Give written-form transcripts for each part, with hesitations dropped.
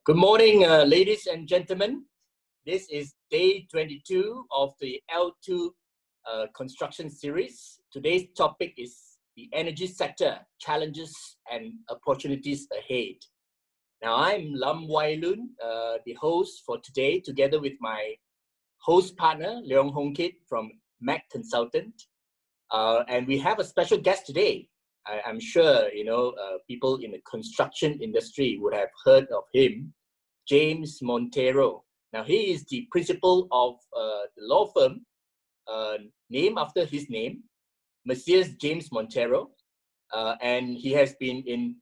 Good morning, ladies and gentlemen. This is day 22 of the L2 construction series. Today's topic is the energy sector, challenges and opportunities ahead. Now, I'm Loon, the host for today, together with my host partner, Leong from Mac Consultant. And we have a special guest today. I'm sure, people in the construction industry would have heard of him, James Monteiro. Now, he is the principal of the law firm named after his name, Messrs. James Monteiro. And he has been in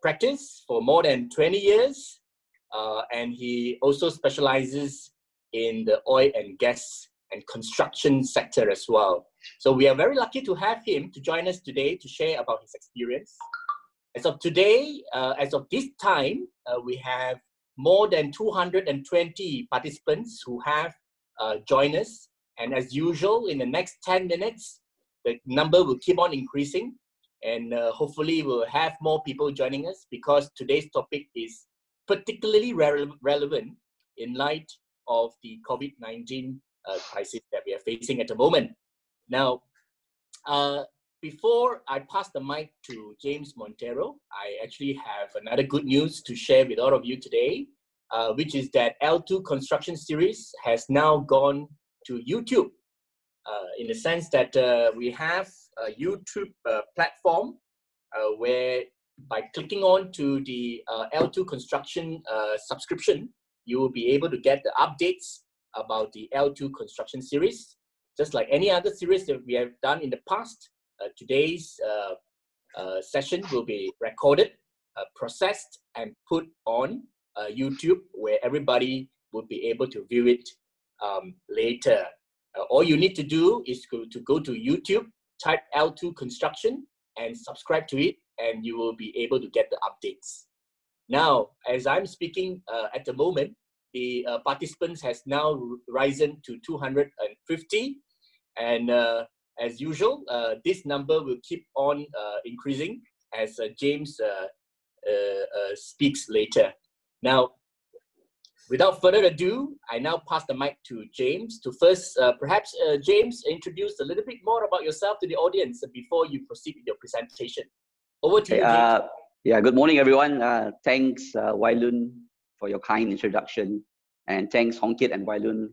practice for more than 20 years. And he also specializes in the oil and gas and construction sector as well. So we are very lucky to have him to join us today to share about his experience. As of today, as of this time, we have more than 220 participants who have joined us. And as usual, in the next 10 minutes, the number will keep on increasing. And hopefully we'll have more people joining us because today's topic is particularly relevant in light of the COVID-19 crisis that we are facing at the moment. Now, before I pass the mic to James Monteiro, I actually have another good news to share with all of you today, which is that L2 Construction Series has now gone to YouTube, in the sense that we have a YouTube platform where by clicking on to the L2 Construction subscription, you will be able to get the updates about the L2 Construction Series. Just like any other series that we have done in the past, today's session will be recorded, processed, and put on YouTube, where everybody will be able to view it later. All you need to do is to go to YouTube, type L2 Construction, and subscribe to it, and you will be able to get the updates. Now, as I'm speaking at the moment, the participants has now risen to 250, and as usual, this number will keep on increasing as James speaks later. Now, without further ado, I now pass the mic to James to first, perhaps James, introduce a little bit more about yourself to the audience before you proceed with your presentation. Over to you, James. Yeah, good morning, everyone. Thanks, Loon, for your kind introduction. And thanks, Hongkit and Loon,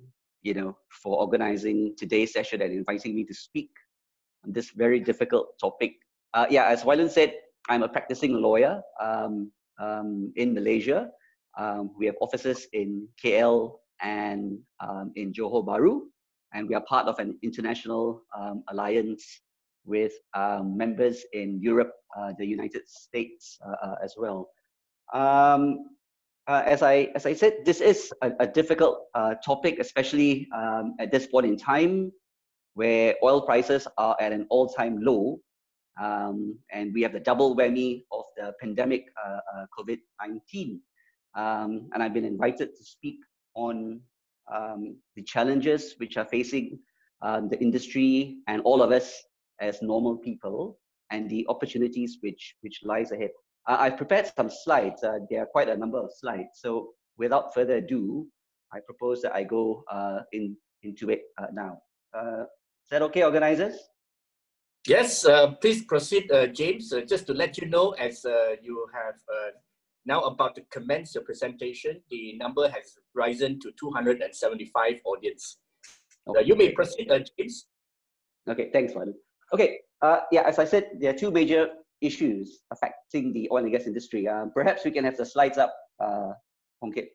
for organizing today's session and inviting me to speak on this very difficult topic. As Loon said, I'm a practicing lawyer in Malaysia. We have offices in KL and in Johor Bahru, and we are part of an international alliance with members in Europe, the United States as well. As I said, this is a difficult topic, especially at this point in time where oil prices are at an all-time low, and we have the double whammy of the pandemic, COVID-19. And I've been invited to speak on the challenges which are facing the industry and all of us as normal people, and the opportunities which lies ahead. I've prepared some slides. There are quite a number of slides. So without further ado, I propose that I go into it now. Is that okay, organizers? Yes, please proceed, James. Just to let you know, as you have now about to commence your presentation, the number has risen to 275 audience. Okay. You may proceed, James. Okay, thanks, Loon. Okay, as I said, there are two major issues affecting the oil and gas industry. Perhaps we can have the slides up, Hongkit.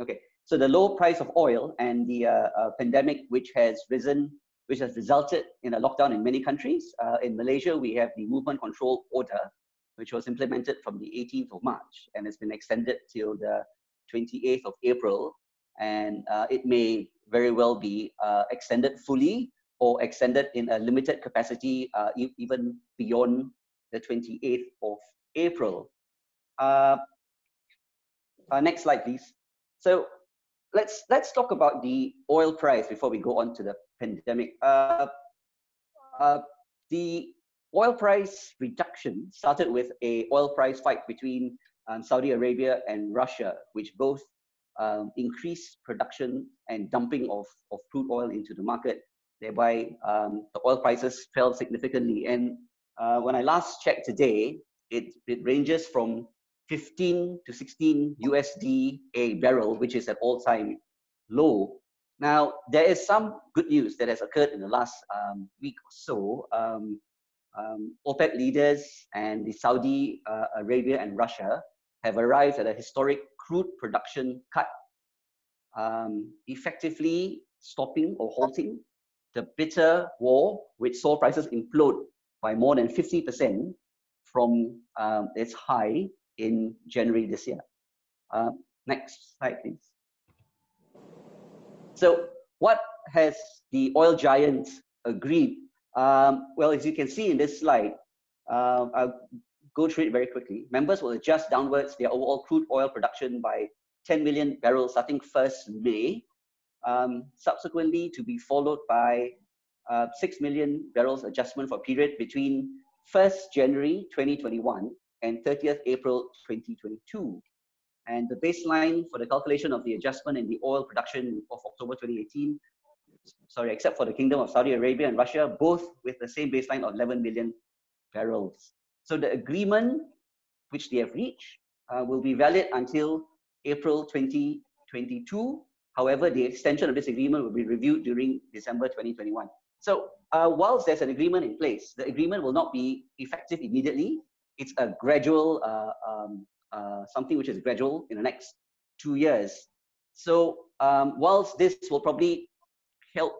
Okay, so the low price of oil and the pandemic, which has resulted in a lockdown in many countries. In Malaysia, we have the movement control order, which was implemented from the 18th of March and has been extended till the 28th of April. And it may very well be extended fully or extended in a limited capacity even beyond the 28th of April. Next slide, please. So let's talk about the oil price before we go on to the pandemic. The Oil price reduction started with a oil price fight between Saudi Arabia and Russia, which both increased production and dumping of crude oil into the market. Thereby, the oil prices fell significantly. And when I last checked today, it ranges from 15 to 16 USD a barrel, which is an all-time low. Now, there is some good news that has occurred in the last week or so. OPEC leaders and the Saudi Arabia and Russia have arrived at a historic crude production cut, effectively stopping or halting the bitter war, which saw prices implode by more than 50% from its high in January this year. Next slide, please. So what has the oil giants agreed? Well, as you can see in this slide, I'll go through it very quickly. Members will adjust downwards their overall crude oil production by 10 million barrels starting 1st May, subsequently to be followed by 6 million barrels adjustment for a period between 1st January 2021 and 30th April 2022. And the baseline for the calculation of the adjustment in the oil production of October 2018, sorry, except for the Kingdom of Saudi Arabia and Russia, both with the same baseline of 11 million barrels. So the agreement which they have reached will be valid until April 2022. However, the extension of this agreement will be reviewed during December 2021. So whilst there's an agreement in place, the agreement will not be effective immediately. It's a gradual, something which is gradual in the next 2 years. So whilst this will probably help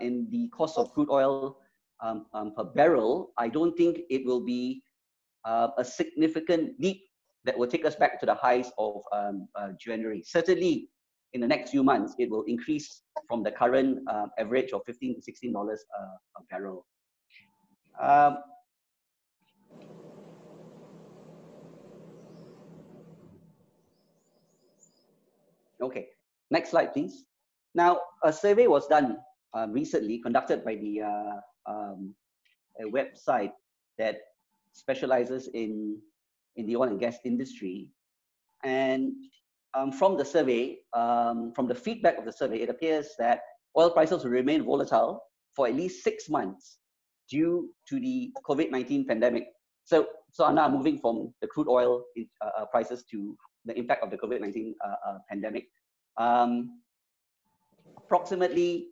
in the cost of crude oil per barrel, I don't think it will be a significant leap that will take us back to the highs of January. Certainly, in the next few months, it will increase from the current average of $15 to $16 a barrel. Okay, next slide, please. Now, a survey was done recently, conducted by the a website that specializes in the oil and gas industry. And from the survey, from the feedback of the survey, it appears that oil prices will remain volatile for at least 6 months due to the COVID-19 pandemic. So now moving from the crude oil prices to the impact of the COVID-19 pandemic. Approximately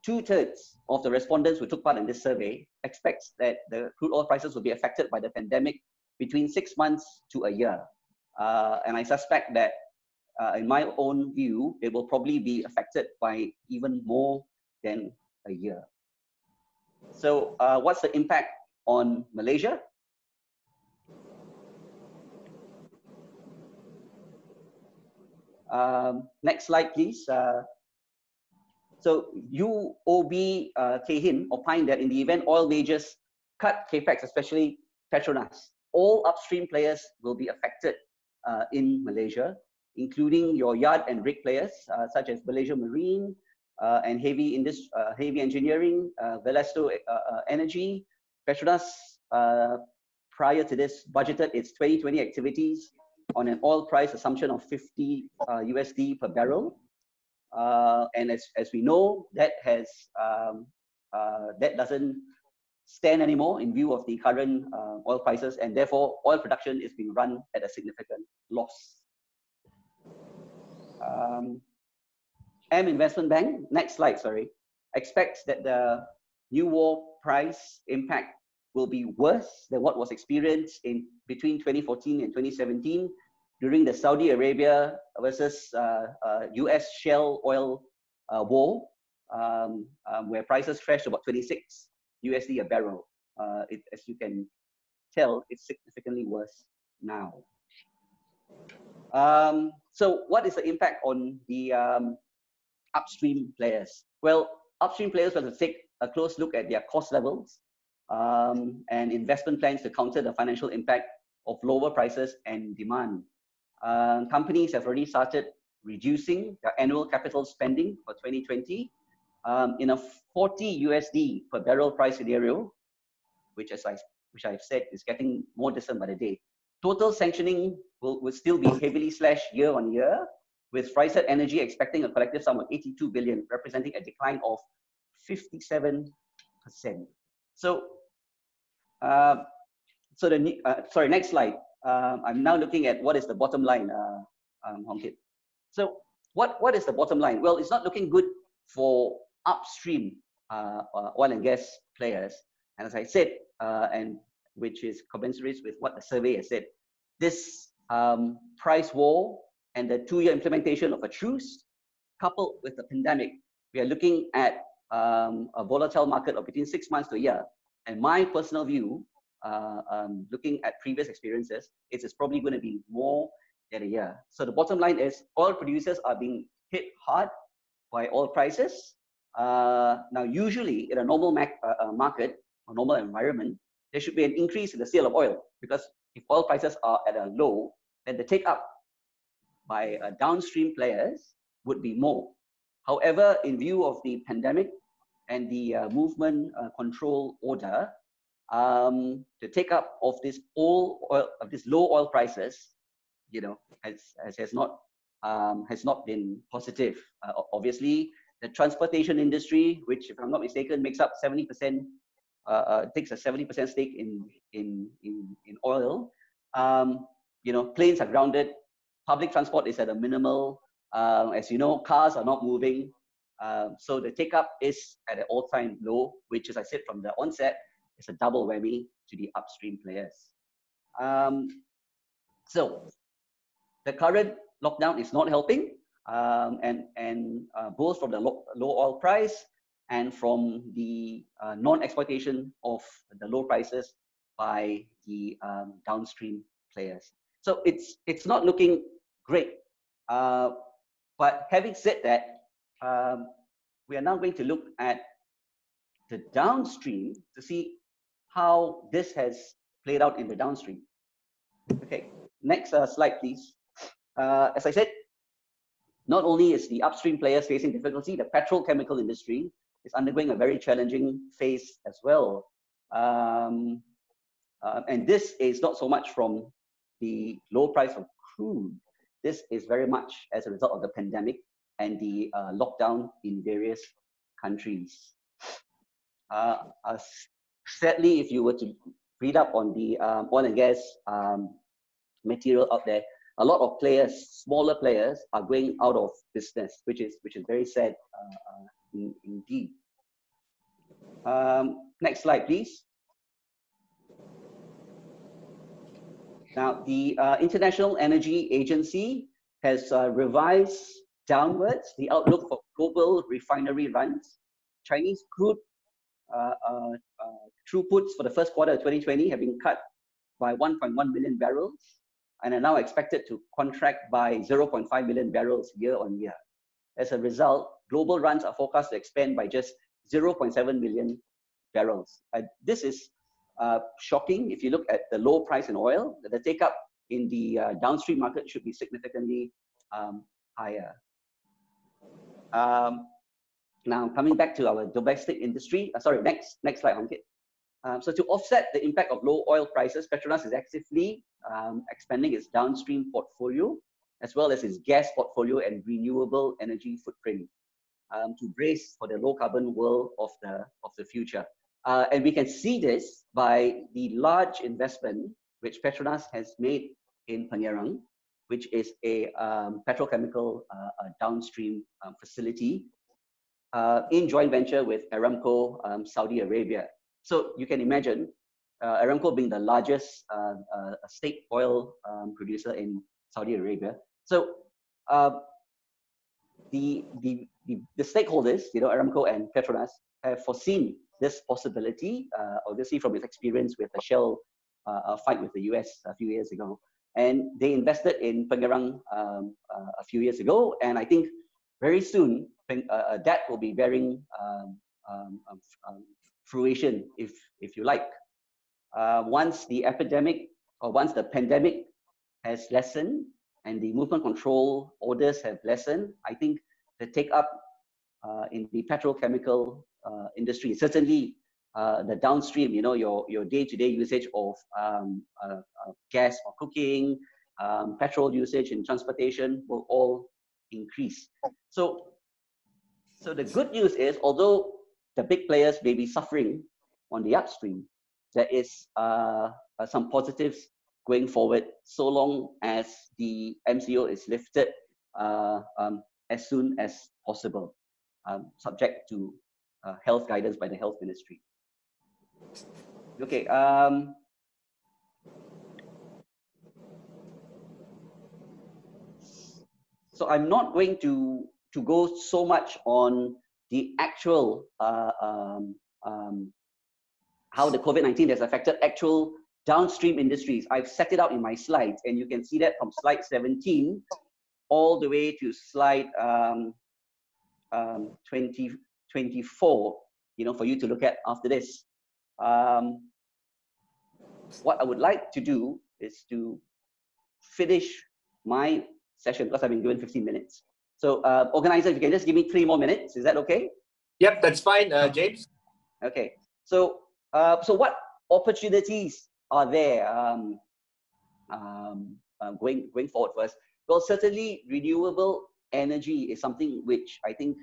2/3 of the respondents who took part in this survey expects that the crude oil prices will be affected by the pandemic between 6 months to a year. And I suspect that, in my own view, it will probably be affected by even more than a year. So what's the impact on Malaysia? Next slide, please. So UOB Kehin opined that in the event oil majors cut capex, especially Petronas, all upstream players will be affected in Malaysia, including your yard and rig players such as Malaysia Marine and heavy engineering, Velesto Energy. Petronas, prior to this, budgeted its 2020 activities on an oil price assumption of 50 USD per barrel. And as we know, that doesn't stand anymore in view of the current oil prices, and therefore oil production is being run at a significant loss. M Investment Bank, next slide, sorry, expects that the new war price impact will be worse than what was experienced in between 2014 and 2017 during the Saudi Arabia versus US shale oil war, where prices crashed about 26 USD a barrel. As you can tell, it's significantly worse now. So what is the impact on the upstream players? Well, upstream players will have to take a close look at their cost levels and investment plans to counter the financial impact of lower prices and demand. Companies have already started reducing their annual capital spending for 2020 in a 40 USD per barrel price scenario. which I've said is getting more distant by the day. Total sanctioning will still be heavily slashed year on year, with Freyset Energy expecting a collective sum of 82 billion, representing a decline of 57%. So, sorry, next slide. I'm now looking at what is the bottom line, Hong Kit. So, what is the bottom line? Well, it's not looking good for upstream oil and gas players. And as I said, and which is commensurate with what the survey has said, this price war and the 2-year implementation of a truce, coupled with the pandemic, we are looking at a volatile market of between 6 months to a year. And my personal view, looking at previous experiences, it's probably going to be more than a year. So the bottom line is oil producers are being hit hard by oil prices. Now, usually in a normal market or normal environment, there should be an increase in the sale of oil, because if oil prices are at a low, then the take up by downstream players would be more. However, in view of the pandemic and the movement control order, the take up of this low oil prices, has not been positive. Obviously, the transportation industry, which, if I'm not mistaken, makes up 70%, takes a 70% stake in oil. Planes are grounded. Public transport is at a minimal. As you know, cars are not moving. So the take up is at an all-time low, which, as I said from the onset, is a double whammy to the upstream players. So the current lockdown is not helping, and both from the low oil price and from the non-exploitation of the low prices by the downstream players. So it's not looking great. But having said that, we are now going to look at the downstream to see how this has played out in the downstream. Okay, next slide, please. As I said, not only is the upstream players facing difficulty, the petrochemical industry is undergoing a very challenging phase as well. And this is not so much from the low price of crude. This is very much as a result of the pandemic and the lockdown in various countries. Sadly, if you were to read up on the oil and gas material out there, a lot of players, smaller players, are going out of business, which is very sad indeed. Next slide, please. Now, the International Energy Agency has revised downwards the outlook for global refinery runs. Chinese crude throughputs for the first quarter of 2020 have been cut by 1.1 million barrels and are now expected to contract by 0.5 million barrels year on year. As a result, global runs are forecast to expand by just 0.7 million barrels. This is shocking. If you look at the low price in oil, the take up in the downstream market should be significantly higher. Now, coming back to our domestic industry, sorry, next slide, Ankit. So to offset the impact of low oil prices, Petronas is actively expanding its downstream portfolio, as well as its gas portfolio and renewable energy footprint to brace for the low carbon world of the future. And we can see this by the large investment which Petronas has made in Pengerang, which is a petrochemical downstream facility in joint venture with Aramco, Saudi Arabia. So you can imagine Aramco being the largest state oil producer in Saudi Arabia. So the stakeholders, Aramco and Petronas, have foreseen this possibility, obviously from its experience with the Shell fight with the US a few years ago. And they invested in Pengerang a few years ago, and I think very soon that will be bearing fruition, if you like. Once the epidemic or once the pandemic has lessened and the movement control orders have lessened, I think the take up in the petrochemical industry, certainly the downstream, your day-to-day usage of gas for cooking, petrol usage in transportation will all increase. So the good news is, although the big players may be suffering on the upstream, there is some positives going forward, so long as the MCO is lifted as soon as possible, subject to health guidance by the health ministry. Okay. So I'm not going to go so much on the actual how the COVID-19 has affected actual downstream industries. I've set it out in my slides, and you can see that from slide 17 all the way to slide 24, for you to look at after this. What I would like to do is to finish my session, because I've been given 15 minutes. So organizer, if you can just give me 3 more minutes, is that okay? Yep, that's fine, James. Okay. So what opportunities are there going forward first? Well, certainly renewable energy is something which I think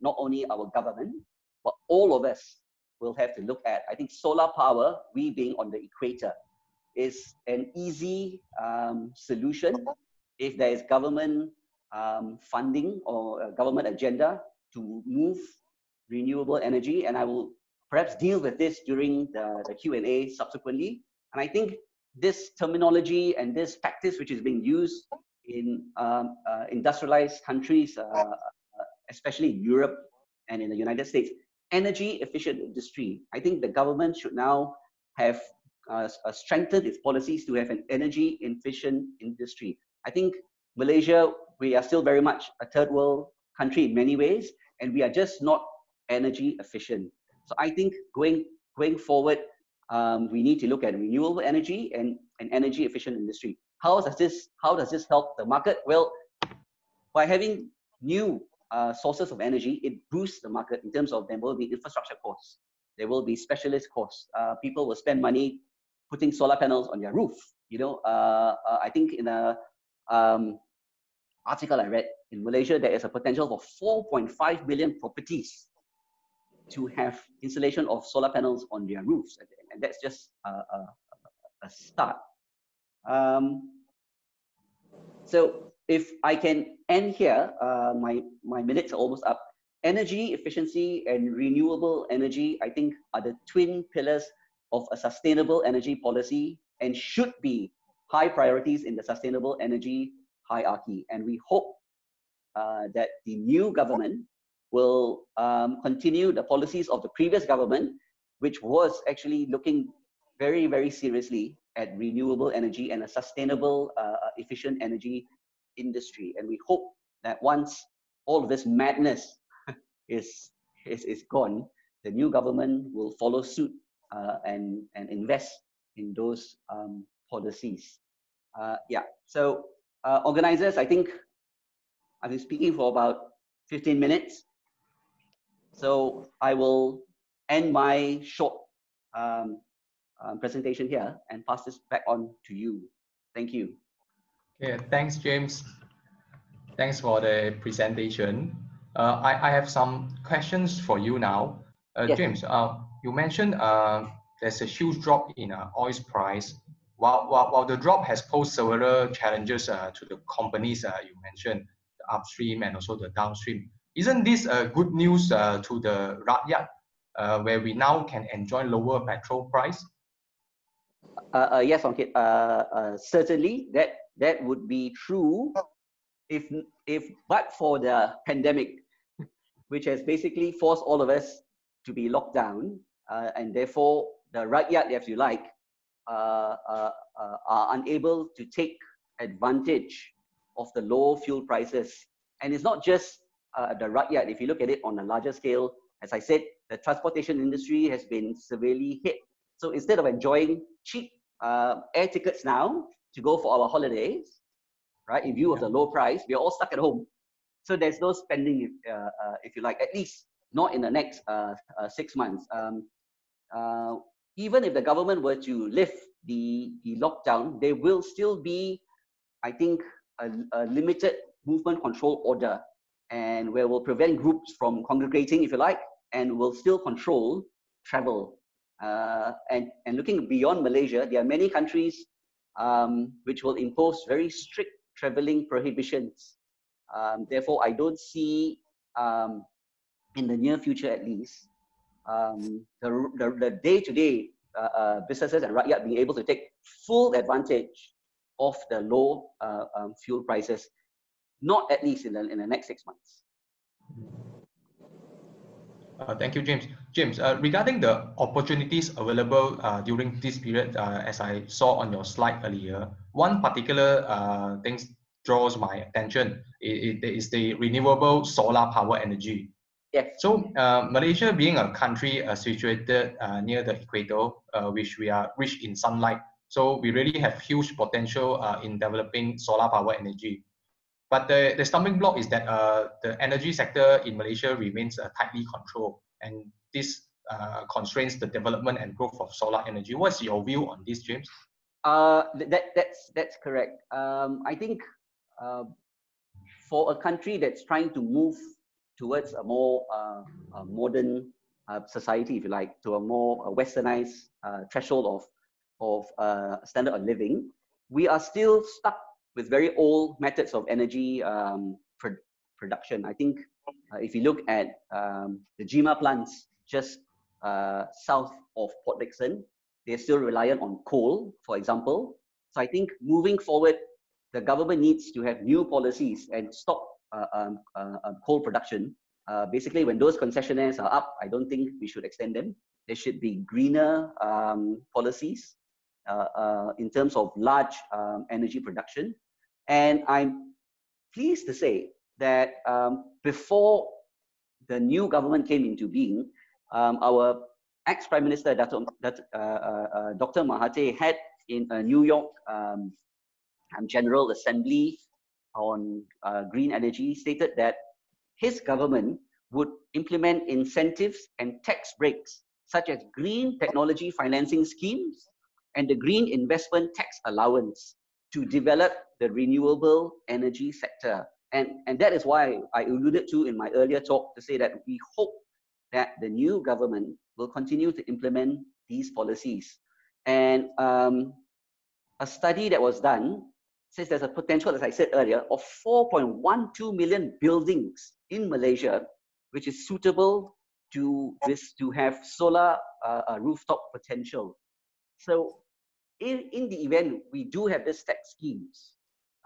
not only our government, but all of us will have to look at. I think solar power, we being on the equator, is an easy solution if there is government funding or a government agenda to move renewable energy. And I will perhaps deal with this during the Q&A subsequently. And I think this terminology and this practice, which is being used in industrialized countries, especially in Europe and in the United States, energy efficient industry. I think the government should now have strengthened its policies to have an energy efficient industry. I think Malaysia, we are still very much a third world country in many ways, and we are just not energy efficient. So I think going forward, we need to look at renewable energy and an energy efficient industry. How does this help the market? Well, by having new sources of energy, it boosts the market in terms of there will be infrastructure costs, there will be specialist costs. People will spend money putting solar panels on their roof. I think in a article I read, in Malaysia, there is a potential for 4.5 million properties to have installation of solar panels on their roofs, and that's just a start. So if I can end here, my minutes are almost up. Energy efficiency and renewable energy, I think, are the twin pillars of a sustainable energy policy and should be high priorities in the sustainable energy hierarchy. And we hope that the new government will continue the policies of the previous government, which was actually looking very, very seriously at renewable energy and a sustainable, efficient energy industry. And we hope that once all of this madness is gone, the new government will follow suit and invest in those policies. Yeah. So organizers, I think I've been speaking for about 15 minutes. So I will end my short presentation here and pass this back on to you. Thank you. Yeah, thanks, James. Thanks for the presentation. I have some questions for you now. Yes. James, you mentioned there's a huge drop in oil's price. While the drop has posed several challenges to the companies you mentioned, the upstream and also the downstream. Isn't this good news to the rakyat, where we now can enjoy lower petrol price? Yes, Ankit. Certainly, that would be true if but for the pandemic, which has basically forced all of us to be locked down, and therefore the rakyat, if you like, are unable to take advantage of the low fuel prices. And it's not just the rakyat. If you look at it on a larger scale, as I said, the transportation industry has been severely hit. So instead of enjoying cheap air tickets now to go for our holidays, right, in view of the low price, we are all stuck at home. So there's no spending, if you like, at least not in the next 6 months. even if the government were to lift the lockdown, there will still be, I think, a limited movement control order, and where will prevent groups from congregating, if you like, and will still control travel. And looking beyond Malaysia, there are many countries which will impose very strict traveling prohibitions. Therefore, I don't see, in the near future at least, the day-to-day businesses and rakyat being able to take full advantage of the low fuel prices, not at least in the next 6 months. Thank you, James. James, regarding the opportunities available during this period, as I saw on your slide earlier, one particular thing draws my attention. It is the renewable solar power energy. Yes. So Malaysia being a country situated near the equator, which we are rich in sunlight, so we really have huge potential in developing solar power energy. But the stumbling block is that the energy sector in Malaysia remains tightly controlled, and this constrains the development and growth of solar energy. What's your view on this, James? That's correct. I think for a country that's trying to move towards a more modern society, if you like, to a more westernized threshold of standard of living, we are still stuck with very old methods of energy production. I think if you look at the Jima plants just south of Port Dickson, they're still reliant on coal, for example. So I think moving forward, the government needs to have new policies and stop coal production. Basically, when those concessionaires are up, I don't think we should extend them. There should be greener policies in terms of large energy production. And I'm pleased to say that before the new government came into being, our ex-Prime Minister, Dr. Mahathir, had in a New York General Assembly on green energy stated that his government would implement incentives and tax breaks such as green technology financing schemes and the green investment tax allowance to develop the renewable energy sector. And that is why I alluded to in my earlier talk to say that we hope that the new government will continue to implement these policies. And a study that was done says there's a potential, as I said earlier, of 4.12 million buildings in Malaysia, which is suitable to have solar rooftop potential. So in the event we do have these tax schemes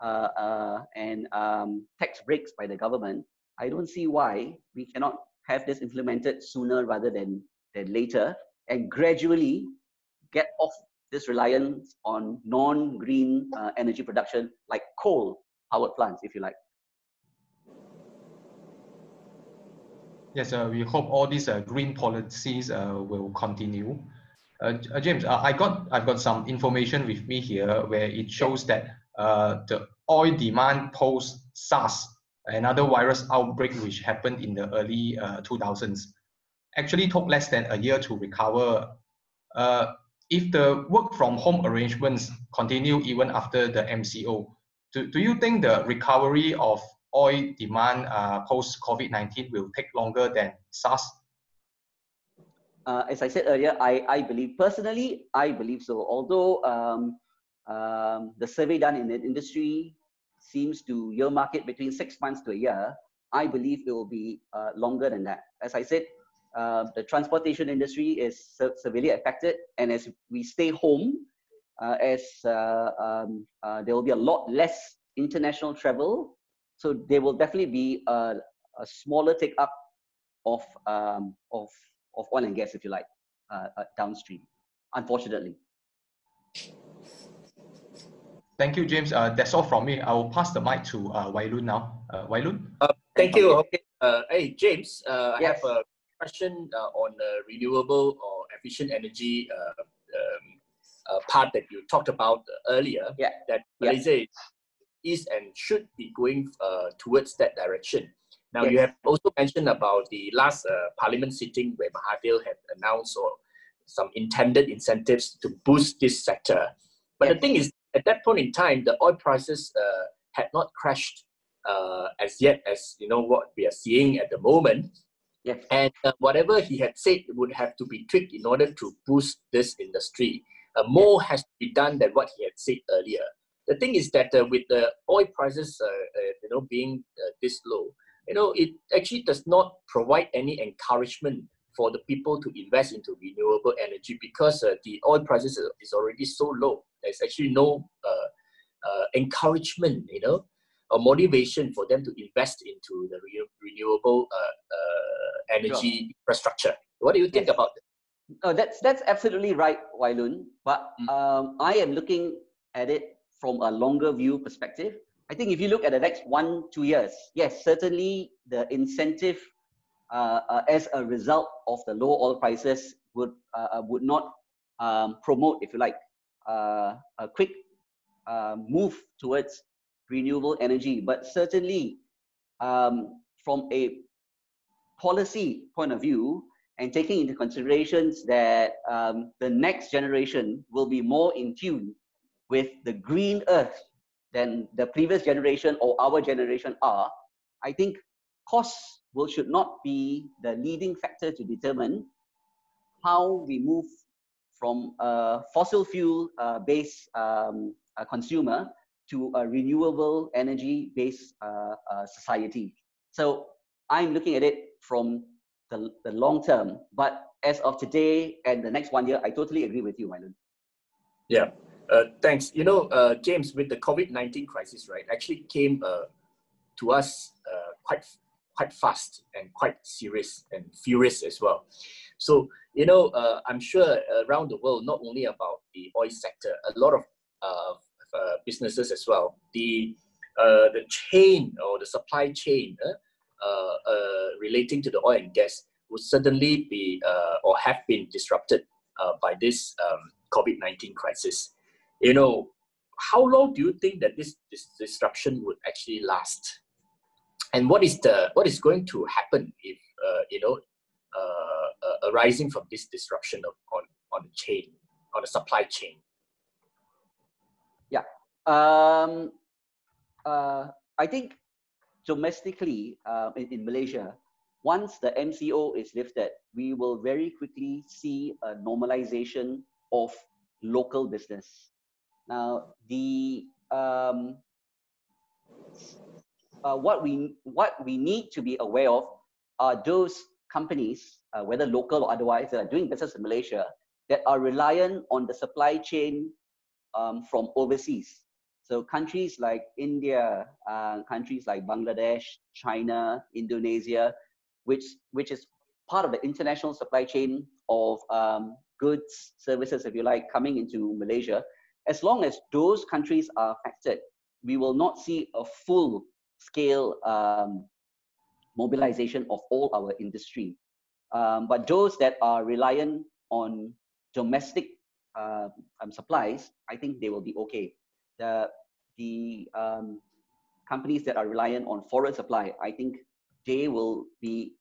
and tax breaks by the government, I don't see why we cannot have this implemented sooner rather than later, and gradually get off this reliance on non-green energy production like coal-powered plants, if you like. Yes, we hope all these green policies will continue. James, I've got some information with me here where it shows that the oil demand post SARS, another virus outbreak which happened in the early 2000s, actually took less than a year to recover. If the work from home arrangements continue even after the MCO, do you think the recovery of oil demand post COVID-19 will take longer than SARS? As I said earlier, I believe, personally, I believe so. Although the survey done in the industry seems to earmark it between 6 months to a year, I believe it will be longer than that. As I said, the transportation industry is severely affected, and as we stay home, there will be a lot less international travel, so there will definitely be a smaller take up of oil and gas, if you like, downstream, unfortunately. Thank you, James. That's all from me. I will pass the mic to Loon now. Loon? Thank you. Okay. Hey, James, I Yes. have a question on renewable or efficient energy part that you talked about earlier. Yeah. That Malaysia is and should be going towards that direction. Now, you have also mentioned about the last parliament sitting where Mahathir had announced or some intended incentives to boost this sector. But the thing is, at that point in time, the oil prices had not crashed as yet as what we are seeing at the moment. Yes. And whatever he had said would have to be tweaked in order to boost this industry. More has to be done than what he had said earlier. The thing is that with the oil prices, being this low, it actually does not provide any encouragement for the people to invest into renewable energy, because the oil prices is already so low. There's actually no encouragement, or motivation for them to invest into the renewable energy infrastructure. What do you think about that? No, that's absolutely right, Loon. But I am looking at it from a longer view perspective. I think if you look at the next 1-2 years, yes, certainly the incentive as a result of the low oil prices would not promote, if you like, a quick move towards renewable energy. But certainly from a policy point of view, and taking into considerations that the next generation will be more in tune with the green earth than the previous generation or our generation are, I think costs should not be the leading factor to determine how we move from a fossil fuel based consumer to a renewable energy based society. So I'm looking at it from the long term, but as of today and the next 1 year, I totally agree with you, Mylon. Yeah, thanks. James, with the COVID-19 crisis, right, actually came to us quite fast and quite serious and furious as well. So, I'm sure around the world, not only about the oil sector, a lot of businesses as well, the chain or the supply chain relating to the oil and gas would certainly be or have been disrupted by this COVID-19 crisis. How long do you think that this disruption would actually last? And what is going to happen if arising from this disruption on the chain, on the supply chain? Yeah, I think domestically in Malaysia, once the MCO is lifted, we will very quickly see a normalization of local business. Now, what we need to be aware of are those companies, whether local or otherwise, that are doing business in Malaysia, that are reliant on the supply chain from overseas. So countries like India, countries like Bangladesh, China, Indonesia, which is part of the international supply chain of goods, services, if you like, coming into Malaysia. As long as those countries are affected, we will not see a full scale mobilization of all our industry. But those that are reliant on domestic supplies, I think they will be okay. The companies that are reliant on foreign supply, I think they will be,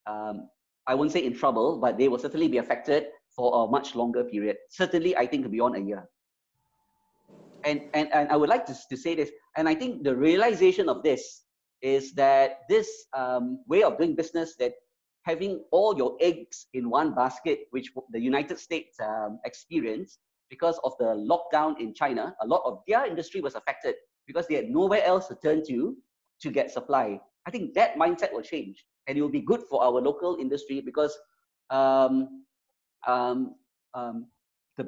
I won't say in trouble, but they will certainly be affected for a much longer period. Certainly, I think beyond a year. And I would like to say this, and I think the realization of this is that this way of doing business, that having all your eggs in one basket, which the United States experienced because of the lockdown in China, a lot of their industry was affected because they had nowhere else to turn to get supply. I think that mindset will change, and it will be good for our local industry because the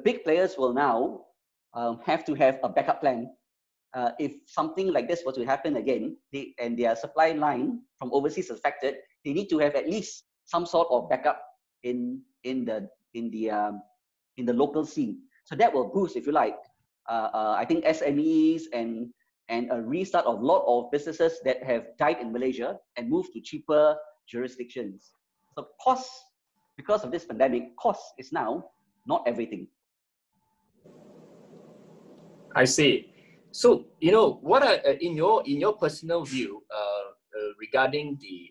big players will now have to have a backup plan. If something like this were to happen again, and their supply line from overseas is affected, they need to have at least some sort of backup in the local scene. So that will boost, if you like, I think SMEs and a restart of a lot of businesses that have died in Malaysia and moved to cheaper jurisdictions. So cost, because of this pandemic, cost is now not everything. I see. So, what are in your personal view regarding the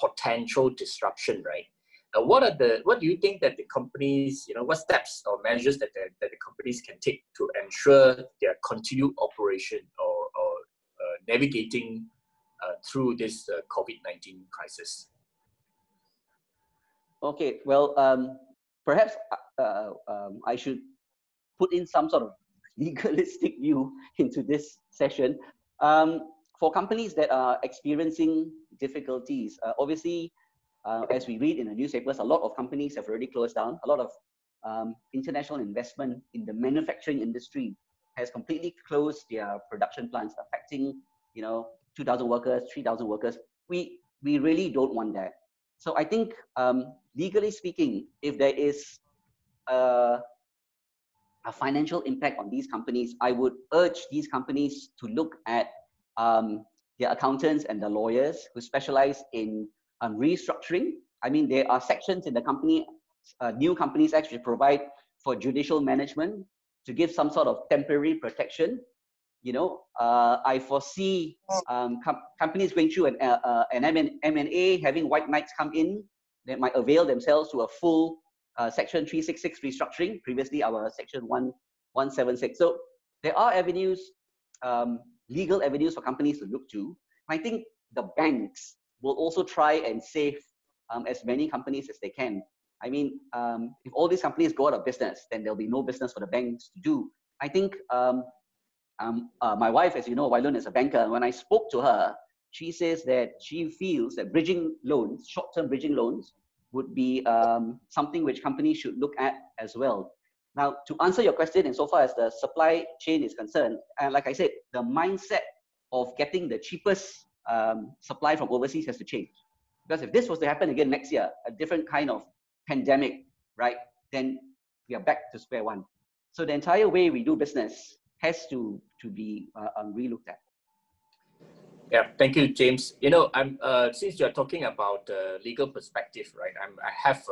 potential disruption, right? What do you think that the companies, what steps or measures that the companies can take to ensure their continued operation or navigating through this COVID-19 crisis? Okay, well, perhaps I should put in some sort of legalistic view into this session. For companies that are experiencing difficulties, obviously, as we read in the newspapers, a lot of companies have already closed down. A lot of international investment in the manufacturing industry has completely closed their production plants, affecting 2,000 workers, 3,000 workers. We really don't want that. So I think, legally speaking, if there is a financial impact on these companies, I would urge these companies to look at their accountants and the lawyers who specialize in restructuring. I mean, there are sections in the company, new companies actually provide for judicial management to give some sort of temporary protection. I foresee companies going through an M&A, having white knights come in that might avail themselves to a full Section 366 restructuring, previously our Section 176. So there are avenues, legal avenues for companies to look to. I think the banks will also try and save as many companies as they can. I mean, if all these companies go out of business, then there'll be no business for the banks to do. I think my wife, as you know, Wai Loon, is a banker. And when I spoke to her, she says that she feels that bridging loans, short-term bridging loans, would be something which companies should look at as well. Now, to answer your question, insofar as the supply chain is concerned, and like I said, the mindset of getting the cheapest supply from overseas has to change. Because if this was to happen again next year, a different kind of pandemic, right, then we are back to square one. So the entire way we do business has to be relooked at. Yeah, thank you, James. I'm since you're talking about the legal perspective, right? I have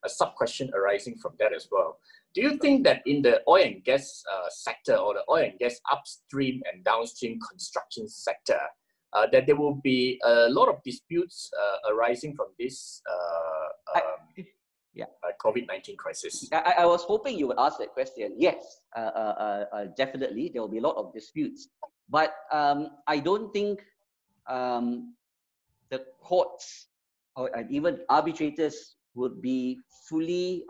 a sub question arising from that as well. Do you think that in the oil and gas sector, or the oil and gas upstream and downstream construction sector, that there will be a lot of disputes arising from this COVID-19 crisis? I was hoping you would ask that question. Yes, definitely, there will be a lot of disputes. But I don't think the courts and even arbitrators would be fully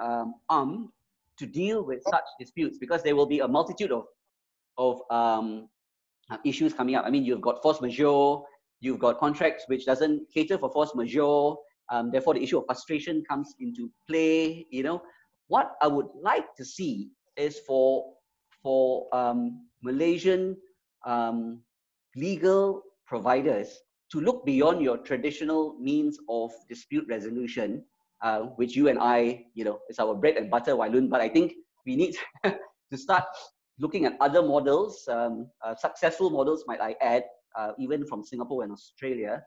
armed to deal with such disputes, because there will be a multitude of issues coming up. I mean, you've got force majeure, you've got contracts which doesn't cater for force majeure. Therefore, the issue of frustration comes into play. What I would like to see is for Malaysian legal providers to look beyond your traditional means of dispute resolution, which you and I, is our bread and butter, Wai Loon. But I think we need to start looking at other models, successful models, might I add, even from Singapore and Australia.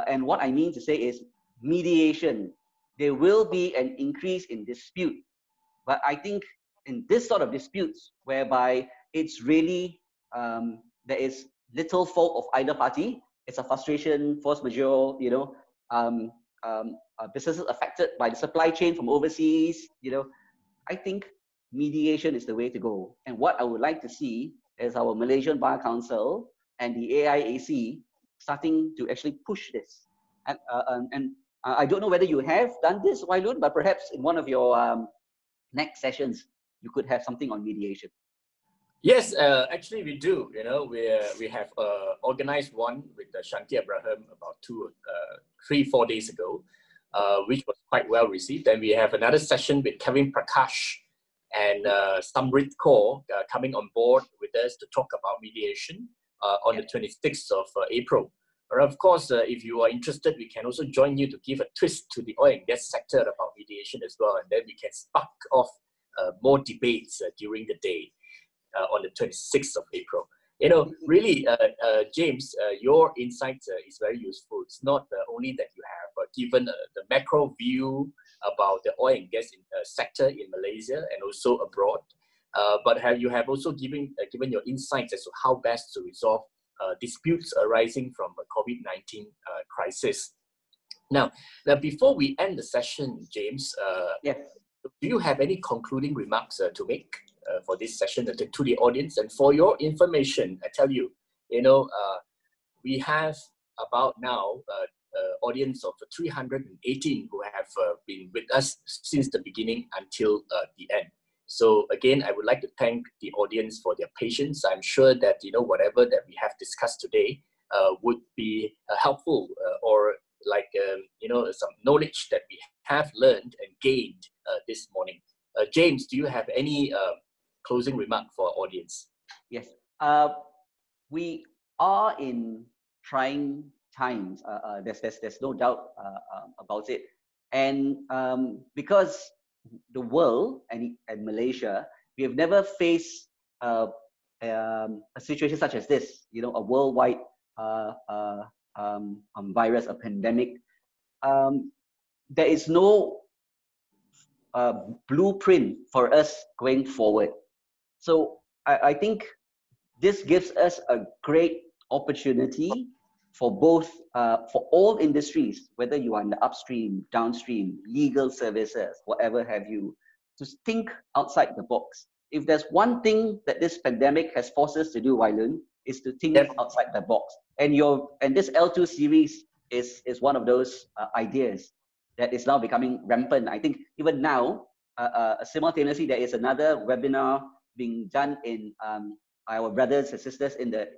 And what I mean to say is mediation. There will be an increase in dispute, but I think in this sort of disputes, whereby it's really, there is little fault of either party, it's a frustration, force majeure, businesses affected by the supply chain from overseas, I think mediation is the way to go. And what I would like to see is our Malaysian Bar Council and the AIAC starting to actually push this. And I don't know whether you have done this, Wai Loon, but perhaps in one of your next sessions, you could have something on mediation. Yes, actually we do. We have organized one with Shanti Abraham about 3-4 days ago, which was quite well received. And we have another session with Kevin Prakash and Samrit Kaur coming on board with us to talk about mediation on the 26th of April. But of course, if you are interested, we can also join you to give a twist to the oil and gas sector about mediation as well. And then we can spark off more debates during the day on the 26th of April. Really, James, your insight is very useful. It's not only that you have, but given the macro view about the oil and gas sector in Malaysia and also abroad, but you have also given your insights as to how best to resolve disputes arising from the COVID-19 crisis. Now, before we end the session, James, Yes. do you have any concluding remarks to make for this session to the audience? And for your information, I tell you, we have about now audience of 318 who have been with us since the beginning until the end. So again, I would like to thank the audience for their patience. I'm sure that whatever that we have discussed today would be helpful or like some knowledge that we have learned and gained this morning. James, do you have any closing remark for our audience? Yes. We are in trying times. There's no doubt about it. And because the world and Malaysia, we have never faced a situation such as this, a worldwide virus, a pandemic. There is no blueprint for us going forward. So I think this gives us a great opportunity for both, for all industries, whether you are in the upstream, downstream, legal services, whatever have you, to think outside the box. If there's one thing that this pandemic has forced us to do, Loon, is to think outside the box. And this L2 series is one of those ideas that is now becoming rampant. I think even now, simultaneously, there is another webinar being done in our brothers and sisters in the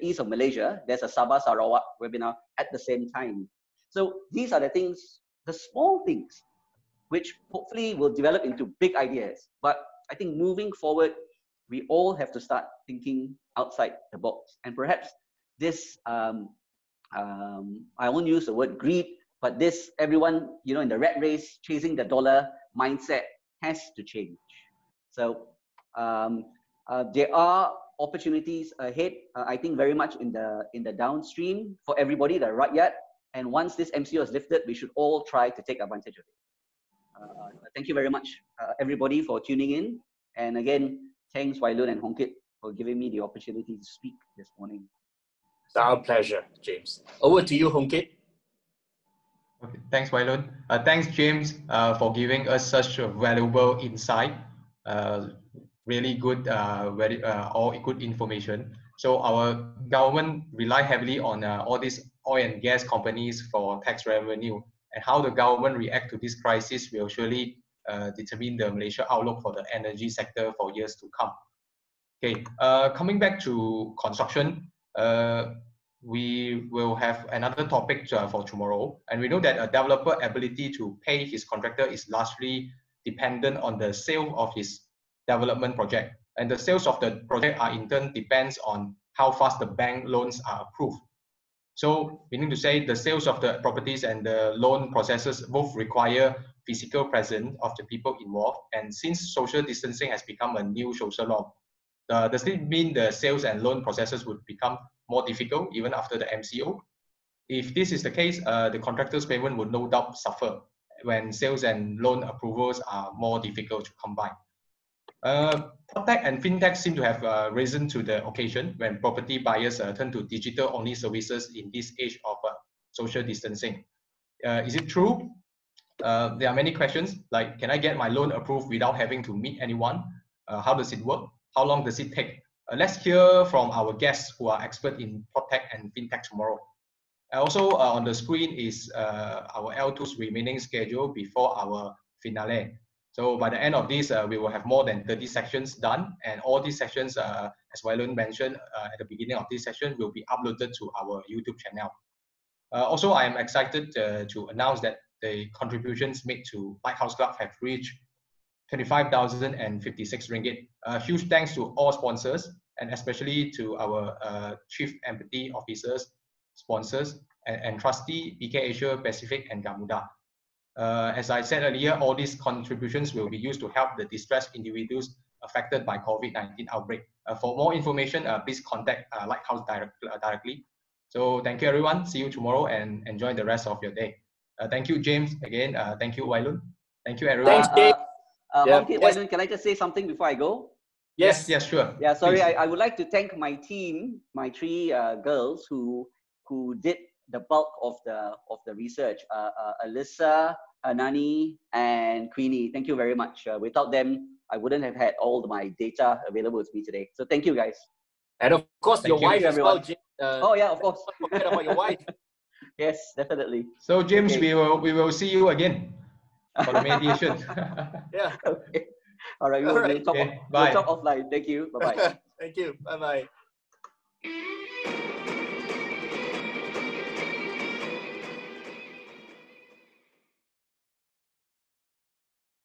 east of Malaysia. There's a Sabah Sarawak webinar at the same time. So these are the things, the small things, which hopefully will develop into big ideas. But I think moving forward, we all have to start thinking outside the box. And perhaps this, I won't use the word greed, but this, everyone, in the rat race, chasing the dollar mindset has to change. So there are opportunities ahead, I think very much in the downstream for everybody, the rakyat. And once this MCO is lifted, we should all try to take advantage of it. Thank you very much, everybody, for tuning in. And again, thanks Loon and Hong Kit for giving me the opportunity to speak this morning. It's our pleasure, James. Over to you, Hong Kit. Okay, thanks, Loon. Thanks, James, for giving us such a valuable insight. Really good, all good information. So our government rely heavily on all these oil and gas companies for tax revenue, and how the government react to this crisis will surely determine the Malaysia outlook for the energy sector for years to come. Okay, coming back to construction, we will have another topic for tomorrow, and we know that a developer ability to pay his contractor is largely dependent on the sale of his development project, and the sales of the project are in turn depends on how fast the bank loans are approved. So meaning to say the sales of the properties and the loan processes both require physical presence of the people involved, and since social distancing has become a new social norm, does it mean the sales and loan processes would become more difficult even after the MCO? If this is the case, the contractor's payment would no doubt suffer when sales and loan approvals are more difficult to come by. PropTech and FinTech seem to have risen to the occasion when property buyers turn to digital-only services in this age of social distancing. Is it true? There are many questions like, can I get my loan approved without having to meet anyone? How does it work? How long does it take? Let's hear from our guests who are expert in PropTech and FinTech tomorrow. Also on the screen is our L2's remaining schedule before our finale. So by the end of this, we will have more than 30 sections done, and all these sections, as Loon mentioned at the beginning of this session, will be uploaded to our YouTube channel. Also, I am excited to announce that the contributions made to Lighthouse Club have reached 25,056 ringgit. Huge thanks to all sponsors, and especially to our Chief Empathy Officers, sponsors, and trustee, a.k.a. Asia Pacific and Gamuda. As I said earlier, all these contributions will be used to help the distressed individuals affected by COVID-19 outbreak. For more information, please contact Lighthouse directly. So thank you, everyone. See you tomorrow and enjoy the rest of your day. Thank you, James. Again, thank you, Loon. Thank you, everyone. Thanks, James. Loon, can I just say something before I go? Yes, sure. Yeah, sorry. I would like to thank my team, my three girls who did the bulk of the research. Alyssa, Anani, and Queenie, thank you very much. Without them, I wouldn't have had all my data available with me today. So thank you, guys. And of course, Thank your you. wife as well, Everyone. James. Oh yeah, of course. Don't forget about your wife. Yes, definitely. So James, Okay. we will see you again for the mediation. Yeah. Okay. All right. All We'll right. talk. Okay, We'll bye. talk offline. Thank you. Bye bye. Thank you. Bye bye.